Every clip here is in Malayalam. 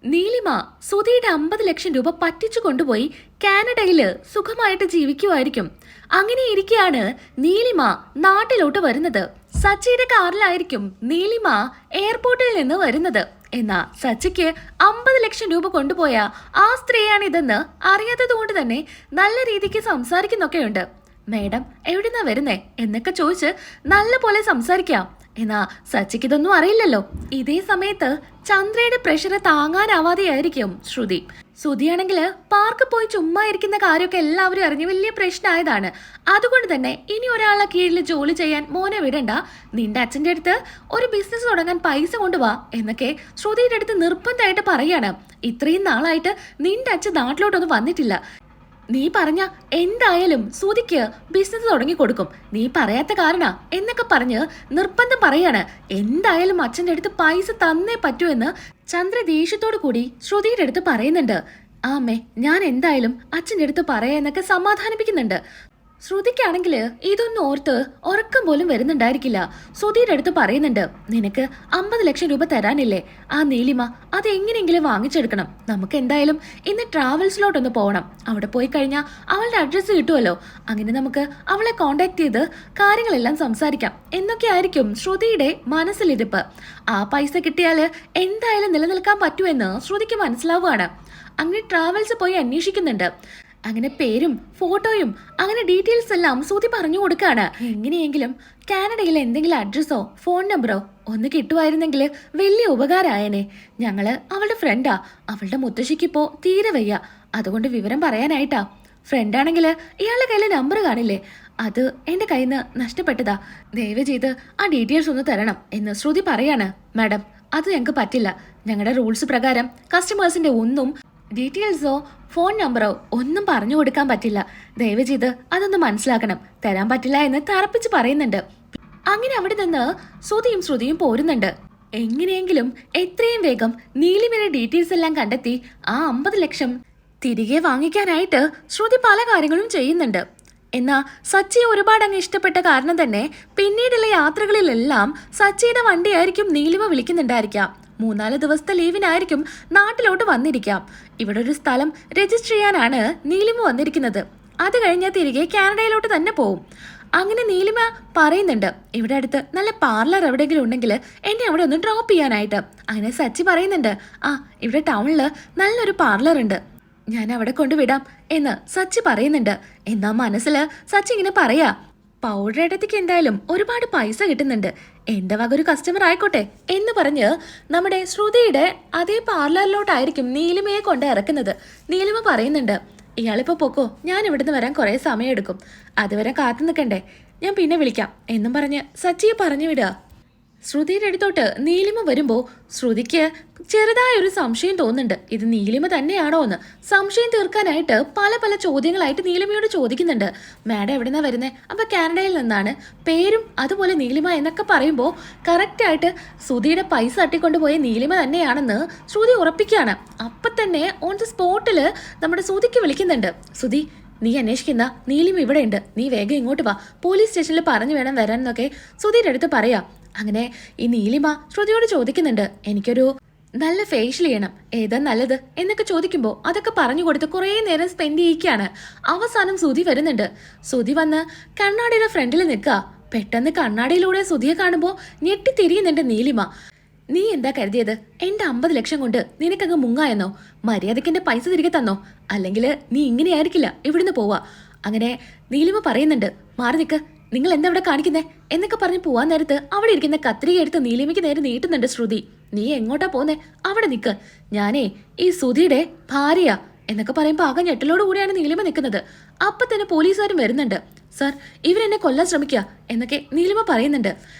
നീലിമ സുധിയുടെ 50 ലക്ഷം രൂപ പറ്റിച്ചു കൊണ്ടുപോയി കാനഡയില് സുഖമായിട്ട് ജീവിക്കുമായിരിക്കും. അങ്ങനെ ഇരിക്കെയാണ് നീലിമ നാട്ടിലോട്ട് വരുന്നത്. സച്ചിയുടെ കാറിലായിരിക്കും നീലിമ എയർപോർട്ടിൽ നിന്ന് വരുന്നത്. എന്നാ സച്ചിക്ക് 50 ലക്ഷം രൂപ കൊണ്ടുപോയ ആ സ്ത്രീയാണിതെന്ന് അറിയാത്തത് കൊണ്ട് തന്നെ നല്ല രീതിക്ക് സംസാരിക്കുന്നൊക്കെയുണ്ട്. മേഡം എവിടുന്നാ വരുന്നേ എന്നൊക്കെ ചോദിച്ച് നല്ല പോലെ സംസാരിക്കാം. എന്നാ സച്ചിക്ക് ഇതൊന്നും അറിയില്ലല്ലോ. ഇതേ സമയത്ത് ചന്ദ്രയുടെ പ്രഷർ താങ്ങാനാവാതെയായിരിക്കും ശ്രുതിയാണെങ്കിൽ പാർക്ക് പോയി ചുമ്മാ ഇരിക്കുന്ന കാര്യമൊക്കെ എല്ലാവരും അറിഞ്ഞ് വലിയ പ്രശ്നമായതാണ്. അതുകൊണ്ട് തന്നെ ഇനി ഒരാളെ കീഴിൽ ജോലി ചെയ്യാൻ മോനെ വിടണ്ട, നിന്റെ അച്ഛൻ്റെ അടുത്ത് ഒരു ബിസിനസ് തുടങ്ങാൻ പൈസ കൊണ്ടുപോവാ എന്നൊക്കെ ശ്രുതിയുടെ അടുത്ത് നിർബന്ധമായിട്ട് പറയാണ്. ഇത്രയും നാളായിട്ട് നിന്റെ അച്ഛൻ നാട്ടിലോട്ടൊന്നും വന്നിട്ടില്ല. നീ പറഞ്ഞ എന്തായാലും സുധിക്ക് ബിസിനസ് തുടങ്ങി കൊടുക്കും, നീ പറയാത്ത കാരണ എന്നൊക്കെ പറഞ്ഞ് നിർബന്ധം പറയാണ്. എന്തായാലും അച്ഛൻ്റെ അടുത്ത് പൈസ തന്നേ പറ്റൂ എന്ന് ചന്ദ്ര ദേഷ്യത്തോടു കൂടി ശ്രുതിയുടെ അടുത്ത് പറയുന്നുണ്ട്. ആമേ ഞാൻ എന്തായാലും അച്ഛൻ്റെ അടുത്ത് പറയാ എന്നൊക്കെ സമാധാനിപ്പിക്കുന്നുണ്ട്. ശ്രുതിക്കാണെങ്കിൽ ഇതൊന്നും ഓർത്ത് ഉറക്കം പോലും വരുന്നുണ്ടായിരിക്കില്ല. ശ്രുതിയുടെ അടുത്ത് പറയുന്നുണ്ട്, നിനക്ക് 50 ലക്ഷം രൂപ തരാനില്ലേ ആ നീലിമ, അത് എങ്ങനെയെങ്കിലും വാങ്ങിച്ചെടുക്കണം. നമുക്ക് എന്തായാലും ഇന്ന് ട്രാവൽസിലോട്ടൊന്ന് പോകണം. അവിടെ പോയി കഴിഞ്ഞാൽ അവളുടെ അഡ്രസ്സ് കിട്ടുമല്ലോ. അങ്ങനെ നമുക്ക് അവളെ കോണ്ടാക്ട് ചെയ്ത് കാര്യങ്ങളെല്ലാം സംസാരിക്കാം എന്നൊക്കെ ആയിരിക്കും ശ്രുതിയുടെ മനസ്സിലിരിപ്പ്. ആ പൈസ കിട്ടിയാൽ എന്തായാലും നിലനിൽക്കാൻ പറ്റുമെന്ന് ശ്രുതിക്ക് മനസ്സിലാവുകയാണ്. അങ്ങനെ ട്രാവൽസ് പോയി അന്വേഷിക്കുന്നുണ്ട്. അങ്ങനെ പേരും ഫോട്ടോയും അങ്ങനെ ഡീറ്റെയിൽസ് എല്ലാം ശ്രുതി പറഞ്ഞു കൊടുക്കാണ്. എങ്ങനെയെങ്കിലും കാനഡയിലെ എന്തെങ്കിലും അഡ്രസ്സോ ഫോൺ നമ്പറോ ഒന്ന് കിട്ടുമായിരുന്നെങ്കിൽ വലിയ ഉപകാരമായേനെ. ഞങ്ങള് അവളുടെ ഫ്രണ്ടാ, അവളുടെ മുത്തശ്ശിക്കിപ്പോ തീരെ വയ്യ, അതുകൊണ്ട് വിവരം പറയാനായിട്ടാ. ഫ്രണ്ടാണെങ്കിൽ ഇയാളുടെ കയ്യിലെ നമ്പർ കാണില്ലേ, അത് എന്റെ കയ്യിൽ നിന്ന് നഷ്ടപ്പെട്ടതാ. ദയവ് ചെയ്ത് ആ ഡീറ്റെയിൽസ് ഒന്ന് തരണം എന്ന് ശ്രുതി പറയാണ്. മാഡം അത് ഞങ്ങൾക്ക് പറ്റില്ല, ഞങ്ങളുടെ റൂൾസ് പ്രകാരം കസ്റ്റമേഴ്സിന്റെ ഒന്നും ഡീറ്റെയിൽസോ ഫോൺ നമ്പറോ ഒന്നും പറഞ്ഞു കൊടുക്കാൻ പറ്റില്ല. ദയവ് ചെയ്ത് അതൊന്ന് മനസ്സിലാക്കണം, തരാൻ പറ്റില്ല എന്ന് തറപ്പിച്ച് പറയുന്നുണ്ട്. അങ്ങനെ അവിടെ നിന്ന് ശ്രുതിയും പോരുന്നുണ്ട്. എങ്ങനെയെങ്കിലും എത്രയും വേഗം നീലിമയുടെ ഡീറ്റെയിൽസ് എല്ലാം കണ്ടെത്തി ആ 50 ലക്ഷം തിരികെ വാങ്ങിക്കാനായിട്ട് ശ്രുതി പല കാര്യങ്ങളും ചെയ്യുന്നുണ്ട്. എന്നാ സച്ചിയെ ഒരുപാട് അങ്ങ് ഇഷ്ടപ്പെട്ട കാരണം തന്നെ പിന്നീടുള്ള യാത്രകളിലെല്ലാം സച്ചിയുടെ വണ്ടിയായിരിക്കും നീലിമ വിളിക്കുന്നുണ്ടായിരിക്കാം. 3-4 ദിവസത്തെ ലീവിനായിരിക്കും നാട്ടിലോട്ട് വന്നിരിക്കാം. ഇവിടെ ഒരു സ്ഥലം രജിസ്റ്റർ ചെയ്യാനാണ് നീലിമ വന്നിരിക്കുന്നത്. അത് കഴിഞ്ഞാൽ തിരികെ കാനഡയിലോട്ട് തന്നെ പോവും. അങ്ങനെ നീലിമ പറയുന്നുണ്ട്, ഇവിടെ അടുത്ത് നല്ല പാർലർ എവിടെയെങ്കിലും ഉണ്ടെങ്കിൽ എന്നെ അവിടെ ഒന്ന് ഡ്രോപ്പ് ചെയ്യാനായിട്ട്. അങ്ങനെ സച്ചി പറയുന്നുണ്ട്, ആ ഇവിടെ ടൗണിൽ നല്ലൊരു പാർലർ ഉണ്ട്, ഞാൻ അവിടെ കൊണ്ടുവിടാം എന്ന് സച്ചി പറയുന്നുണ്ട്. എന്നാ മനസ്സിൽ സച്ചി ഇങ്ങനെ പറയാ, പൗഡർ ഇടത്തേക്ക് എന്തായാലും ഒരുപാട് പൈസ കിട്ടുന്നുണ്ട്, എന്റെ വക ഒരു കസ്റ്റമർ ആയിക്കോട്ടെ എന്ന് പറഞ്ഞ് നമ്മുടെ ശ്രുതിയുടെ അതേ പാർലറിലോട്ടായിരിക്കും നീലിമയെ കൊണ്ട് ഇറക്കുന്നത്. നീലിമ പറയുന്നുണ്ട്, ഇയാളിപ്പോ പൊക്കോ, ഞാൻ ഇവിടുന്ന് വരാൻ കുറെ സമയം എടുക്കും, അതുവരെ കാത്തു നിൽക്കണ്ടേ, ഞാൻ പിന്നെ വിളിക്കാം എന്നും പറഞ്ഞ് സച്ചിയെ പറഞ്ഞു വിടുക. ശ്രുതിയുടെ അടുത്തോട്ട് നീലിമ വരുമ്പോ ശ്രുതിക്ക് ചെറുതായൊരു സംശയം തോന്നുന്നുണ്ട്, ഇത് നീലിമ തന്നെയാണോ എന്ന്. സംശയം തീർക്കാനായിട്ട് പല ചോദ്യങ്ങളായിട്ട് നീലിമയോട് ചോദിക്കുന്നുണ്ട്. മാഡം എവിടെന്നാ വരുന്നേ? അപ്പൊ കാനഡയിൽ നിന്നാണ്, പേരും അതുപോലെ നീലിമ എന്നൊക്കെ പറയുമ്പോൾ കറക്റ്റായിട്ട് ശ്രുതിയുടെ പൈസ തട്ടിക്കൊണ്ടുപോയ നീലിമ തന്നെയാണെന്ന് ശ്രുതി ഉറപ്പിക്കുകയാണ്. അപ്പൊ തന്നെ ഓൺ ദ സ്പോട്ടില് നമ്മുടെ ശ്രുതിക്ക് വിളിക്കുന്നുണ്ട്, ശ്രുതി നീ അന്വേഷിക്കുന്ന നീലിമ ഇവിടെ ഉണ്ട്, നീ വേഗം ഇങ്ങോട്ട് വാ, പോലീസ് സ്റ്റേഷനിൽ പറഞ്ഞു വേണം വരാൻ എന്നൊക്കെ ശ്രുതിയുടെ അടുത്ത് പറയാം. അങ്ങനെ ഈ നീലിമ ശ്രുതിയോട് ചോദിക്കുന്നുണ്ട്, എനിക്കൊരു നല്ല ഫേഷ്യൽ ചെയ്യണം, ഏതാ നല്ലത് എന്നൊക്കെ ചോദിക്കുമ്പോൾ അതൊക്കെ പറഞ്ഞു കൊടുത്ത് കുറേ നേരം സ്പെൻഡ് ചെയ്യിക്കുകയാണ്. അവസാനം ശ്രുതി വരുന്നുണ്ട്. ശ്രുതി വന്ന് കണ്ണാടിയുടെ ഫ്രണ്ടിൽ നിൽക്കുക. പെട്ടെന്ന് കണ്ണാടിയിലൂടെ ശ്രുതിയെ കാണുമ്പോൾ ഞെട്ടിത്തിരിയുന്നുണ്ട് നീലിമ. നീ എന്താ കരുതിയത്, എന്റെ 50 ലക്ഷം കൊണ്ട് നിനക്കങ്ങ് മുങ്ങായെന്നോ? മര്യാദയ്ക്ക് എന്റെ പൈസ തിരികെ തന്നോ, അല്ലെങ്കിൽ നീ ഇങ്ങനെയായിരിക്കില്ല ഇവിടുന്ന് പോവാ. അങ്ങനെ നീലിമ പറയുന്നുണ്ട്, മാറി നിൽക്ക്, നിങ്ങൾ എന്താ ഇവിടെ കാണിക്കുന്നേ എന്നൊക്കെ പറഞ്ഞ് പോവാൻ നേരത്ത് അവിടെ ഇരിക്കുന്ന കത്രിക എടുത്ത് നീലിമയ്ക്ക് നേരെ നീട്ടുന്നുണ്ട് ശ്രുതി. നീ എങ്ങോട്ടാ പോന്നേ, അവിടെ നിൽക്ക്, ഞാനേ ഈ ശ്രുതിയുടെ ഭാര്യയാ എന്നൊക്കെ പറയുമ്പോൾ ആകെ ഞെട്ടലോട് കൂടിയാണ് നീലിമ നിൽക്കുന്നത്. അപ്പൊ തന്നെ പോലീസുകാരും വരുന്നുണ്ട്. സർ ഇവരെന്നെ കൊല്ലാൻ ശ്രമിക്കുക എന്നൊക്കെ നീലിമ പറയുന്നുണ്ട്.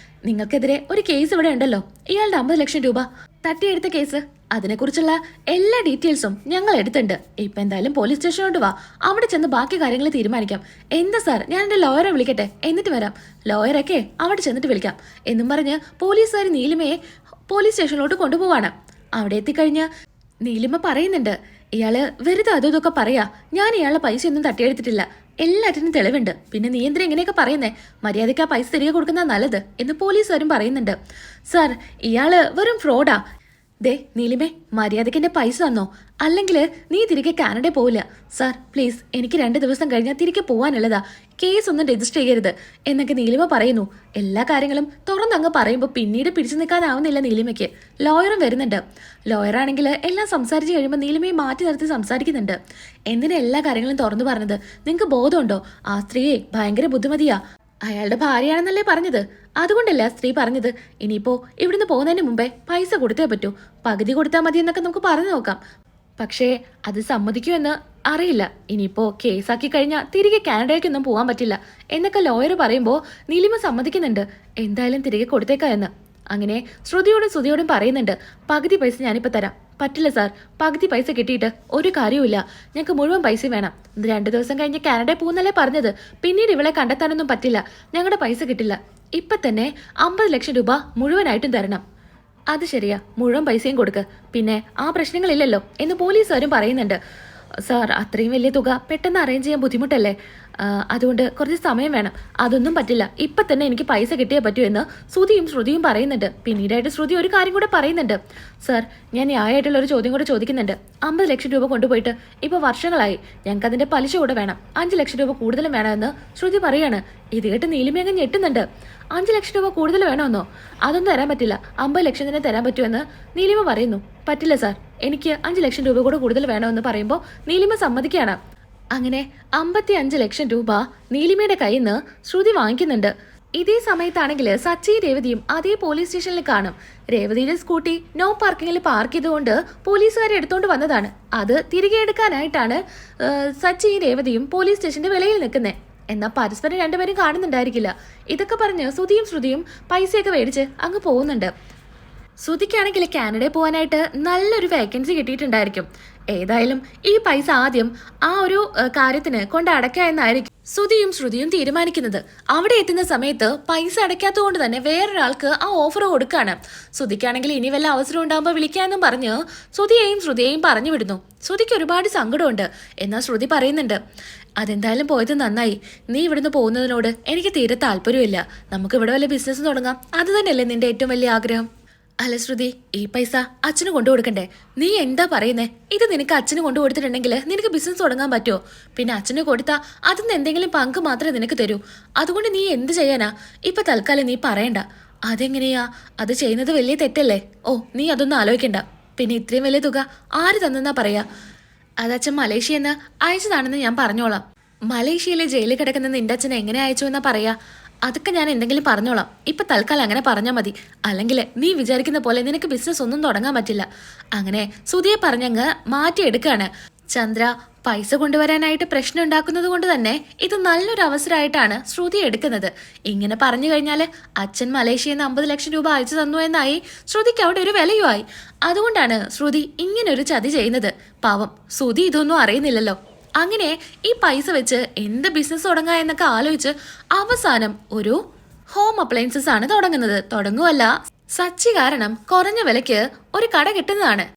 നിങ്ങൾക്കെതിരെ ഒരു കേസ് ഇവിടെ ഉണ്ടല്ലോ, ഇയാളുടെ 50 ലക്ഷം രൂപ തട്ടിയെടുത്ത കേസ്, അതിനെക്കുറിച്ചുള്ള എല്ലാ ഡീറ്റെയിൽസും ഞങ്ങൾ എടുത്തിട്ടുണ്ട്. ഇപ്പൊ എന്തായാലും പോലീസ് സ്റ്റേഷനോട്ട് വാ, അവിടെ ചെന്ന് ബാക്കി കാര്യങ്ങൾ തീരുമാനിക്കാം. എന്താ സാർ ഞാൻ എന്റെ ലോയറെ വിളിക്കട്ടെ എന്നിട്ട് വരാം, ലോയറൊക്കെ അവിടെ ചെന്നിട്ട് വിളിക്കാം എന്നും പറഞ്ഞ് പോലീസുകാർ നീലിമയെ പോലീസ് സ്റ്റേഷനിലോട്ട് കൊണ്ടുപോവാണ്. അവിടെ എത്തിക്കഴിഞ്ഞ് നീലിമ പറയുന്നുണ്ട്, ഇയാള് വെറുതെ അതും ഇതൊക്കെ പറയാ, ഞാൻ ഇയാളുടെ പൈസ ഒന്നും തട്ടിയെടുത്തിട്ടില്ല, എല്ലാറ്റിനും തെളിവുണ്ട്, പിന്നെ നീ എന്തിനാ ഇങ്ങനെയൊക്കെ പറയുന്നേ, മര്യാദയ്ക്ക് ആ പൈസ തിരികെ കൊടുക്കുന്ന നല്ലത് എന്ന് പോലീസുകാരും പറയുന്നുണ്ട്. സാർ ഇയാള് വെറും ഫ്രോഡാ, ദേ നീലിമേ, മര്യാദയ്ക്ക് എന്റെ പൈസ തന്നോ, അല്ലെങ്കിൽ നീ തിരികെ കാനഡയിൽ പോവില്ല. സാർ പ്ലീസ്, എനിക്ക് 2 ദിവസം കഴിഞ്ഞാൽ തിരികെ പോവാനുള്ളതാ, കേസ് ഒന്നും രജിസ്റ്റർ ചെയ്യരുത് എന്നൊക്കെ നീലിമ പറയുന്നു. എല്ലാ കാര്യങ്ങളും തുറന്നങ്ങ് പറയുമ്പോൾ പിന്നീട് പിടിച്ചു നിൽക്കാനാവുന്നില്ല നീലിമയ്ക്ക്. ലോയറും വരുന്നുണ്ട്. ലോയറാണെങ്കിൽ എല്ലാം സംസാരിച്ച് കഴിയുമ്പോൾ നീലിമയെ മാറ്റി നിർത്തി സംസാരിക്കുന്നുണ്ട്. എന്തിനാ എല്ലാ കാര്യങ്ങളും തുറന്നു പറഞ്ഞത്? നിങ്ങൾക്ക് ബോധമുണ്ടോ? ആ സ്ത്രീയെ ഭയങ്കര ബുദ്ധിമതിയാ. അയാളുടെ ഭാര്യയാണെന്നല്ലേ പറഞ്ഞത്? അതുകൊണ്ടല്ല സ്ത്രീ പറഞ്ഞത് ഇനിയിപ്പോ ഇവിടുന്ന് പോകുന്നതിന് മുമ്പേ പൈസ കൊടുത്തേ പറ്റൂ, പകുതി കൊടുത്താൽ മതി എന്നൊക്കെ നമുക്ക് പറഞ്ഞു നോക്കാം. പക്ഷേ അത് സമ്മതിക്കുമെന്ന് അറിയില്ല. ഇനിയിപ്പോ കേസാക്കി കഴിഞ്ഞാൽ തിരികെ കാനഡയിലേക്കൊന്നും പോകാൻ പറ്റില്ല എന്നൊക്കെ ലോയർ പറയുമ്പോൾ നീലിമ സമ്മതിക്കുന്നുണ്ട്. എന്തായാലും തിരികെ കൊടുത്തേക്കാം എന്ന്. അങ്ങനെ ശ്രുതിയോടും പറയുന്നുണ്ട്, പകുതി പൈസ ഞാനിപ്പോൾ തരാം. പറ്റില്ല സാർ, പകുതി പൈസ കിട്ടിയിട്ട് ഒരു കാര്യവുമില്ല, ഞങ്ങൾക്ക് മുഴുവൻ പൈസ വേണം. 2 ദിവസം കഴിഞ്ഞ് കാനഡയിൽ പോകുന്നല്ലേ പറഞ്ഞത്. പിന്നീട് ഇവളെ കണ്ടെത്താനൊന്നും പറ്റില്ല, ഞങ്ങളുടെ പൈസ കിട്ടില്ല. ഇപ്പം തന്നെ 50 ലക്ഷം രൂപ മുഴുവനായിട്ടും തരണം. അത് ശരിയാ, മുഴുവൻ പൈസയും കൊടുക്ക്, പിന്നെ ആ പ്രശ്നങ്ങളില്ലല്ലോ എന്ന് പോലീസുകാരും പറയുന്നുണ്ട്. സാർ അത്രയും വലിയ തുക പെട്ടെന്ന് അറേഞ്ച് ചെയ്യാൻ ബുദ്ധിമുട്ടല്ലേ, അതുകൊണ്ട് കുറച്ച് സമയം വേണം. അതൊന്നും പറ്റില്ല, ഇപ്പം തന്നെ എനിക്ക് പൈസ കിട്ടിയേ പറ്റൂ എന്ന് ശ്രുതിയും പറയുന്നുണ്ട്. പിന്നീടായിട്ട് ശ്രുതി ഒരു കാര്യം കൂടെ പറയുന്നുണ്ട്. സാർ ഞാൻ ന്യായമായിട്ടുള്ള ഒരു ചോദ്യം കൂടെ ചോദിക്കുന്നുണ്ട്. 50 ലക്ഷം രൂപ കൊണ്ടുപോയിട്ട് ഇപ്പോൾ വർഷങ്ങളായി, ഞങ്ങൾക്ക് അതിൻ്റെ പലിശ കൂടെ വേണം. 5 ലക്ഷം രൂപ കൂടുതലും വേണമെന്ന് ശ്രുതി പറയാണ്. ഇത് കേട്ട് നീലിമ അങ്ങ് ഞെട്ടുന്നുണ്ട്. 5 ലക്ഷം രൂപ കൂടുതൽ വേണമെന്നോ? അതൊന്നും തരാൻ പറ്റില്ല, 50 ലക്ഷം തന്നെ തരാൻ പറ്റുമെന്ന് നീലിമ പറയുന്നു. പറ്റില്ല സാർ, എനിക്ക് 5 ലക്ഷം രൂപ കൂടെ കൂടുതൽ വേണമെന്ന് പറയുമ്പോൾ നീലിമ സമ്മതിക്കുകയാണ്. അങ്ങനെ 55 ലക്ഷം രൂപ നീലിമയുടെ കയ്യിൽ നിന്ന് ശ്രുതി വാങ്ങിക്കുന്നുണ്ട്. ഇതേ സമയത്താണെങ്കിൽ സച്ചി രേവതിയും അതേ പോലീസ് സ്റ്റേഷനിൽ കാണും. രേവതിയുടെ സ്കൂട്ടി നോ പാർക്കിങ്ങിൽ പാർക്ക് ചെയ്തുകൊണ്ട് പോലീസുകാരെ എടുത്തോണ്ട് വന്നതാണ്. അത് തിരികെ എടുക്കാനായിട്ടാണ് സച്ചി രേവതിയും പോലീസ് സ്റ്റേഷന്റെ വെളിയിൽ നിൽക്കുന്നത്. എന്നാൽ പരസ്പരം രണ്ടുപേരും കാണുന്നുണ്ടായിരിക്കില്ല. ഇതൊക്കെ പറഞ്ഞ് ശ്രുതിയും പൈസയൊക്കെ മേടിച്ച് അങ്ങ് പോകുന്നുണ്ട്. ശ്രുതിക്കാണെങ്കിൽ കാനഡയിൽ പോകാനായിട്ട് നല്ലൊരു വേക്കൻസി കിട്ടിയിട്ടുണ്ടായിരിക്കും. ഏതായാലും ഈ പൈസ ആദ്യം ആ ഒരു കാര്യത്തിന് കൊണ്ട് അടയ്ക്കുക എന്നായിരിക്കും ശ്രുതിയും തീരുമാനിക്കുന്നത്. അവിടെ എത്തുന്ന സമയത്ത് പൈസ അടയ്ക്കാത്തത് കൊണ്ട് തന്നെ വേറൊരാൾക്ക് ആ ഓഫർ കൊടുക്കുകയാണ്. ശ്രുതിക്കാണെങ്കിൽ ഇനി വല്ല അവസരം ഉണ്ടാകുമ്പോൾ വിളിക്കാമെന്നും പറഞ്ഞ് ശ്രുതിയെയും പറഞ്ഞു വിടുന്നു. ശ്രുതിക്ക് ഒരുപാട് സങ്കടമുണ്ട്. എന്നാൽ ശ്രുതി പറയുന്നുണ്ട്, അതെന്തായാലും പോയത് നന്നായി. നീ ഇവിടുന്ന് പോകുന്നതിനോട് എനിക്ക് തീരെ താല്പര്യമില്ല. നമുക്ക് ഇവിടെ വല്ല ബിസിനസ് തുടങ്ങാം, അത് തന്നെയല്ലേ നിന്റെ ഏറ്റവും വലിയ ആഗ്രഹം? അല്ല ശ്രുതി, ഈ പൈസ അച്ഛന് കൊണ്ടു കൊടുക്കണ്ടേ? നീ എന്താ പറയുന്നേ? ഇത് നിനക്ക് അച്ഛന് കൊണ്ടു കൊടുത്തിട്ടുണ്ടെങ്കിൽ നിനക്ക് ബിസിനസ് തുടങ്ങാൻ പറ്റുമോ? പിന്നെ അച്ഛന് കൊടുത്താൽ അതിന് എന്തെങ്കിലും പങ്ക് മാത്രമേ നിനക്ക് തരൂ. അതുകൊണ്ട് നീ എന്ത് ചെയ്യാനാ? ഇപ്പൊ തൽക്കാലം നീ പറയണ്ട. അതെങ്ങനെയാ? അത് ചെയ്യുന്നത് വലിയ തെറ്റല്ലേ? ഓ, നീ അതൊന്നും ആലോചിക്കണ്ട. പിന്നെ ഇത്രയും വലിയ തുക ആര് തന്നെന്നാ പറയാ? അതച്ഛൻ മലേഷ്യന്ന് അയച്ചതാണെന്ന് ഞാൻ പറഞ്ഞോളാം. മലേഷ്യയിലെ ജയിലിൽ കിടക്കുന്ന നിന്റെ അച്ഛൻ എങ്ങനെ അയച്ചു എന്നാ പറയാ? അതൊക്കെ ഞാൻ എന്തെങ്കിലും പറഞ്ഞോളാം. ഇപ്പൊ തൽക്കാലം അങ്ങനെ പറഞ്ഞാൽ മതി. അല്ലെങ്കിൽ നീ വിചാരിക്കുന്ന പോലെ നിനക്ക് ബിസിനസ് ഒന്നും തുടങ്ങാൻ പറ്റില്ല. അങ്ങനെ സുധിയെ പറഞ്ഞങ്ങ് മാറ്റിയെടുക്കാണ്. ചന്ദ്ര പൈസ കൊണ്ടുവരാനായിട്ട് പ്രശ്നം ഉണ്ടാക്കുന്നത് കൊണ്ട് തന്നെ ഇത് നല്ലൊരു അവസരമായിട്ടാണ് ശ്രുതി എടുക്കുന്നത്. ഇങ്ങനെ പറഞ്ഞു കഴിഞ്ഞാൽ അച്ഛൻ മലേഷ്യയിൽ നിന്ന് 50 ലക്ഷം രൂപ അയച്ചു തന്നു എന്നായി ശ്രുതിക്ക് അവിടെ ഒരു വിലയുമായി. അതുകൊണ്ടാണ് ശ്രുതി ഇങ്ങനെ ഒരു ചതി ചെയ്യുന്നത്. പാവം ശ്രുതി ഇതൊന്നും അറിയുന്നില്ലല്ലോ. അങ്ങനെ ഈ പൈസ വെച്ച് എന്ത് ബിസിനസ് തുടങ്ങാ എന്നൊക്കെ ആലോചിച്ച് അവസാനം ഒരു ഹോം അപ്ലയൻസസ് ആണ് തുടങ്ങുന്നത്. തുടങ്ങുവല്ല, സച്ചി കാരണം കുറഞ്ഞ വിലയ്ക്ക് ഒരു കട കിട്ടുന്നതാണ്.